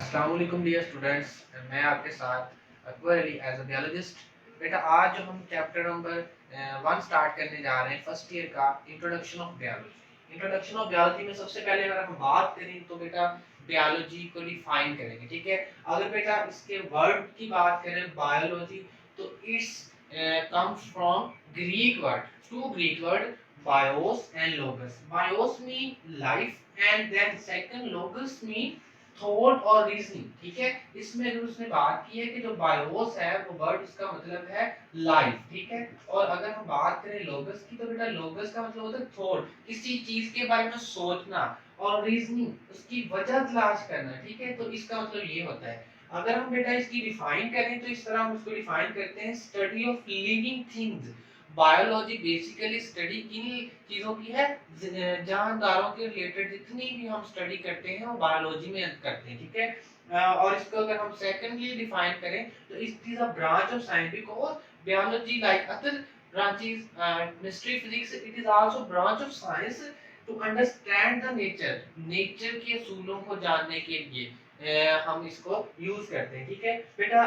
अस्सलाम वालेकुम dear students, मैं आपके साथ Akbar Ali as a biologist. बेटा आज जो हम चैप्टर नंबर 1 स्टार्ट करने जा रहे हैं फर्स्ट ईयर का introduction of biology. Introduction of biology में सबसे पहले अगर हम बात करें तो बेटा बायोलॉजी को डिफाइन करेंगे, ठीक है। अगर बेटा इसके वर्ड की बात करें बायोलॉजी तो it's comes from Greek word, two Greek word bios and logos. Bios mean life and then second logos mean thought और रीजनिंग, ठीक है। इसमें जो उसने बात की है कि जो बायोस है वो वर्ड इसका मतलब है लाइफ, ठीक है। और अगर हम बात करें लोगस की तो बेटा लोगस का मतलब होता है थॉट, किसी चीज के बारे में सोचना, और रीजनिंग उसकी वजह तलाश करना, ठीक है। तो इसका मतलब ये होता है। अगर हम बेटा इसकी डिफाइन करें तो इस तरह हम उसको डिफाइन करते हैं study of living things. Biology basically study किन चीजों की है, जानदारों के रिलेटेड जितनी भी हम स्टडी करते हैं वो बायोलॉजी में करते हैं, ठीक है। और इसको अगर हम सेकेंडली डिफाइन करें तो it is a branch of scientific और biology like other branches mystery physics, it is also branch of science to understand the nature के असूलों को जानने के लिए हम इसको यूज करते हैं, ठीक है बेटा।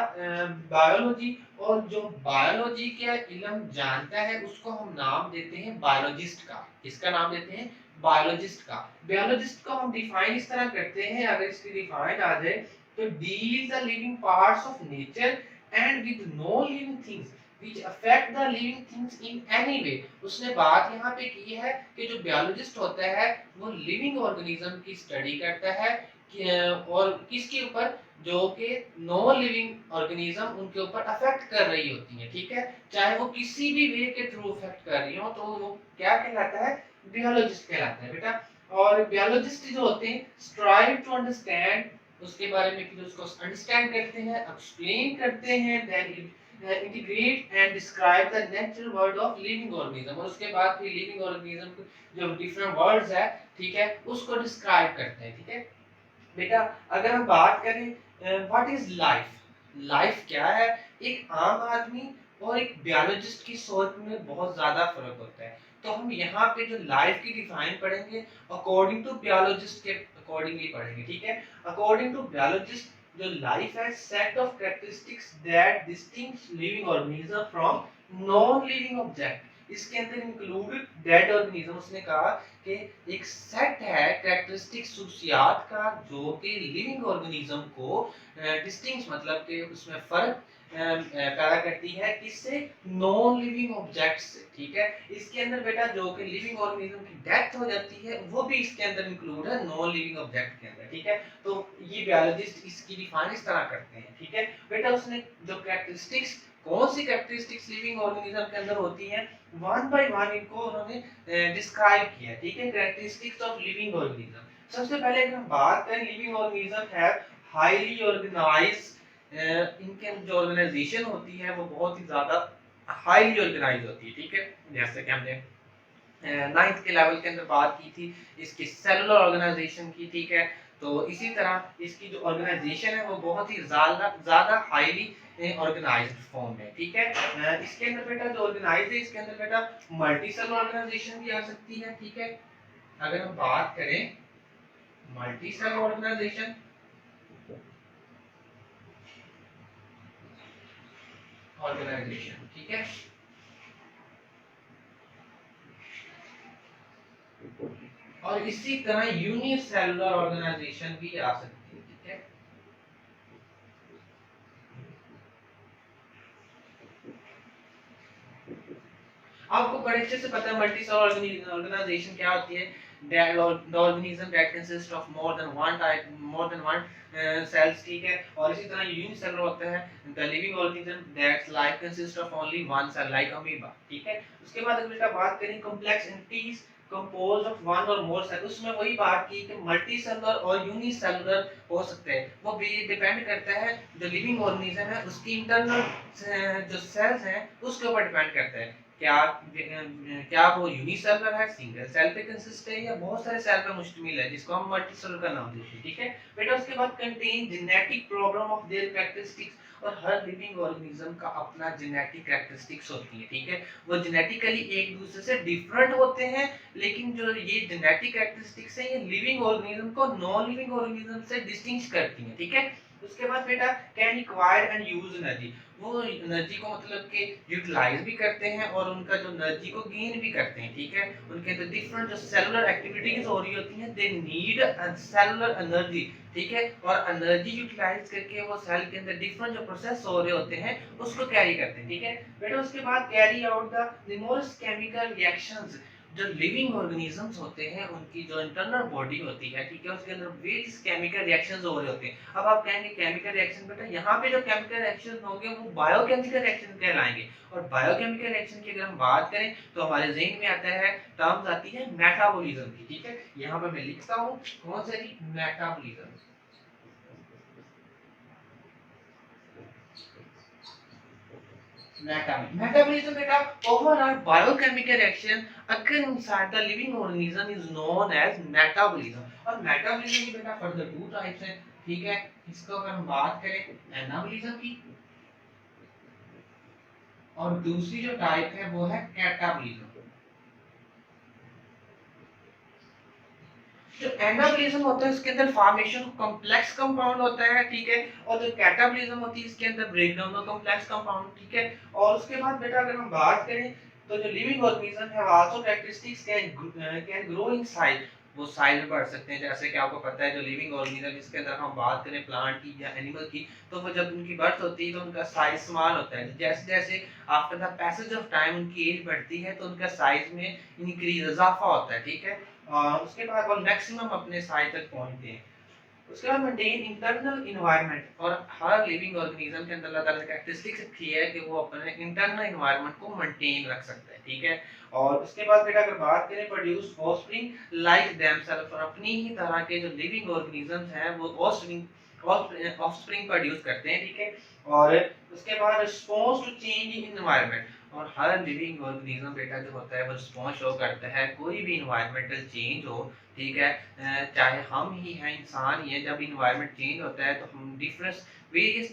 बायोलॉजी और जो बायोलॉजी के इल्म जानता है उसको हम नाम देते हैं बायोलॉजिस्ट का। इसका नाम देते हैं बायोलॉजिस्ट का। बायोलॉजिस्ट को हम डिफाइन इस तरह करते हैं, अगर इसकी डिफाइन आ जाए तो deals the living parts of nature and with no living things which affect the living things in any way। उसने बात यहाँ पे की है कि जो बायोलॉजिस्ट होता है वो लिविंग ऑर्गेनिज्म की स्टडी करता है और किसके ऊपर, जो कि नो लिविंग ऑर्गेनिज्म उनके ऊपर अफेक्ट कर रही होती है, ठीक है। चाहे वो किसी भी वे के थ्रू अफेक्ट कर रही हो तो वो क्या कहलाता है, बायोलॉजिस्ट कहलाता है बेटा। और बायोलॉजिस्ट जो होते हैं स्ट्राइव टू अंडरस्टैंड उसके बारे में, कि उसको अंडरस्टैंड करते हैं, एक्सप्लेन करते हैं, then integrate and describe the natural world of living organism. और उसके बाद फिर लिविंग ऑर्गेनिज्म जो डिफरेंट वर्ड्स है, ठीक है, उसको डिस्क्राइब करते हैं, ठीक है बेटा। अगर हम बात करें व्हाट इज लाइफ, लाइफ क्या है, एक आम आदमी और एक बायोलॉजिस्ट की सोच में बहुत ज्यादा फर्क होता है। तो हम यहाँ पे जो लाइफ की डिफाइन पढ़ेंगे अकॉर्डिंग टू बायोलॉजिस्ट के अकॉर्डिंगली पढ़ेंगे, ठीक है। अकॉर्डिंग टू बायोलॉजिस्ट जो लाइफ है set of characteristics that distinguish living organism from non living object. इसके अंदर इंक्लूडेड डेड ऑर्गेनिज्म। उसने कहा कि एक सेट है कैरेक्टरिस्टिक खसूसियात का जो कि लिविंग ऑर्गेनिज्म को डिस्टिंक्ट मतलब कि उसमें फर्क पैदा करती है किससे, नॉन लिविंग ऑब्जेक्ट्स से, ठीक है। इसके अंदर बेटा जो कि लिविंग ऑर्गेनिज्म की डेथ हो जाती है वो भी इसके अंदर इंक्लूड है नॉन लिविंग ऑब्जेक्ट के अंदर, ठीक है। तो ये बायोलॉजिस्ट इसकी डिफाइन इस तरह करते हैं, ठीक है बेटा। उसने जो कैरेक्टरिस्टिक्स, कौन सी कैरेक्टरिस्टिक्स लिविंग ऑर्गेनिज्म के अंदर होती हैं, वन बाय वन इनको उन्होंने डिस्क्राइब किया, ठीक है। कैरेक्टरिस्टिक्स ऑफ लिविंग ऑर्गेनिज्म, सबसे पहले अगर हम बात करें लिविंग ऑर्गेनिज्म है हाईली ऑर्गेनाइज्ड। इनके जो ऑर्गेनाइजेशन होती है वो बहुत ही ज्यादा हाईली ऑर्गेनाइज होती है, ठीक है। जैसे कि हमने नाइन्थ के लेवल के अंदर बात की थी इसकी सेलुलर ऑर्गेनाइजेशन की, ठीक है। तो इसी तरह इसकी जो ऑर्गेनाइजेशन है वो बहुत ही ज्यादा हाईली ऑर्गेनाइज्ड फॉर्म में, ठीक है। इसके अंदर बेटा जो ऑर्गेनाइज है इसके अंदर बेटा मल्टी सेलुलर ऑर्गेनाइजेशन भी आ सकती है, ठीक है। अगर हम बात करें मल्टी सेलुलर ऑर्गेनाइजेशन, ठीक है। और इसी तरह यूनिसेलुलर ऑर्गेनाइजेशन भी आ सकती है, ठीक है। आपको बड़े अच्छे से पता है मल्टी सेलुलर ऑर्गेनाइजेशन क्या होती है। the organism that consists of more than one cells, ठीक है। और इसी तरह यूनिसेलुलर होता है the living organism that's life consists of only one cell like amoeba, ठीक है। उसके बाद अगर बेटा बात करें complex entities composed of one or more cells, उसमें वही बात की कि मल्टी सेलुलर और यूनिसेलुलर हो सकते हैं। वो भी डिपेंड करता है जो लिविंग ऑर्गेनिज्म है उसकी इंटरनल जो सेल्स हैं उसके ऊपर डिपेंड करता है। क्या वो यूनिसेलुलर है, सिंगल सेल पे कंसिस्ट है, या बहुत सारे सेल पे मुश्तमिल है जिसको हम मल्टी सेलुलर का नाम देते हैं, ठीक है बेटा। उसके बाद contain genetic problem of their characteristics, और हर लिविंग ऑर्गेनिज्म का अपना जेनेटिक कैरेक्टरिस्टिक्स होती है, ठीक है। वो जेनेटिकली एक दूसरे से डिफरेंट होते हैं, लेकिन जो ये जेनेटिक कैरेक्टरिस्टिक्स है ये लिविंग ऑर्गेनिज्म को नॉन लिविंग ऑर्गेनिज्म से डिस्टिंग्विश करती हैं, ठीक है। उसके बाद बेटा can acquire and use energy, वो एनर्जी को मतलब कि यूटिलाइज भी करते हैं और उनका जो एनर्जी को गेन भी करते हैं, ठीक है। उनके जो डिफरेंट जो सेलुलर एक्टिविटीज हो रही होती हैं, दे नीड सेलुलर एनर्जी, ठीक है। और एनर्जी यूटिलाइज करके वो सेल के अंदर डिफरेंट जो प्रोसेस हो रहे होते हैं उसको कैरी करते हैं, ठीक है बेटा। उसके बाद carry out the numerous chemical reactions, जो लिविंग ऑर्गेनिजम्स होते हैं उनकी जो इंटरनल बॉडी होती है, ठीक है, उसके अंदर वेरियस केमिकल रिएक्शंस हो रहे होते हैं। अब आप कहेंगे केमिकल रिएक्शन, बेटा यहाँ पे जो केमिकल रिएक्शन होंगे वो बायोकेमिकल रिएक्शन कहलाएंगे। और बायोकेमिकल रिएक्शन की अगर हम बात करें तो हमारे ज़हन में आता है, टर्म्स आती है मेटाबॉलिज्म की, ठीक है। यहाँ पे मैं लिखता हूँ कौन सा जी, metabolism. Metabolism beta overall biochemical reaction occur inside the living organism is known as metabolism। और मेटाबॉलिज्म की बेटा फर्दर टू टाइप्स हैं, ठीक है। इसको अगर हम बात करें एनाबॉलिज्म की, और दूसरी जो टाइप है वो है कैटाबॉलिज्म। जो एनाबॉलिज्म होता है इसके अंदर फॉर्मेशन कॉम्प्लेक्स कंपाउंड होता है, ठीक है। और जो कैटाबॉलिज्म होती है इसके अंदर ब्रेकडाउन ऑफ कॉम्प्लेक्स कंपाउंड, ठीक है। और उसके बाद बेटा अगर हम बात करें तो जो लिविंग ऑर्गेनिज्म है also characteristics can grow in size, वो साइज में बढ़ सकते हैं। जैसे कि आपको पता है जो लिविंग ऑर्गेनिज्म जिसके अंदर हम बात करें प्लांट की या एनिमल की, तो वो जब उनकी बर्थ होती है तो उनका साइज स्मॉल होता है। जैसे जैसे after the passage of time उनकी एज बढ़ती है तो उनका साइज में इंक्रीज इजाफा होता है, ठीक है। उसके बाद वो मैक्सिमम अपने साइज तक पहुंचते हैं। उसके बाद मेंटेन इंटरनल इन्वायरमेंट, और हर लिविंग ऑर्गेनिज्म के अंदर अल्लाह ताला ने कैरेक्टरिस्टिक्स रखी है कि वो अपने इंटरनल इन्वायरमेंट को मेंटेन रख सकता है, ठीक है। और उसके बाद बेटा अगर बात करें प्रोड्यूस ऑफस्प्रिंग लाइक देमसेल्फ, और अपनी ही तरह के जो लिविंग ऑर्गेनिजम्स हैं वो ऑफस्प्रिंग प्रोड्यूस करते हैं, ठीक है। और उसके बाद response to change in environment, और हर लिविंग ऑर्गेनिज्म बेटा जो होता है वो रिस्पांस शो करता है कोई भी इन्वायरमेंटल चेंज हो, ठीक है। चाहे हम ही हैं, इंसान ही हैं, जब इन्वायरमेंट चेंज होता है तो हम डिफरेंस वेरियस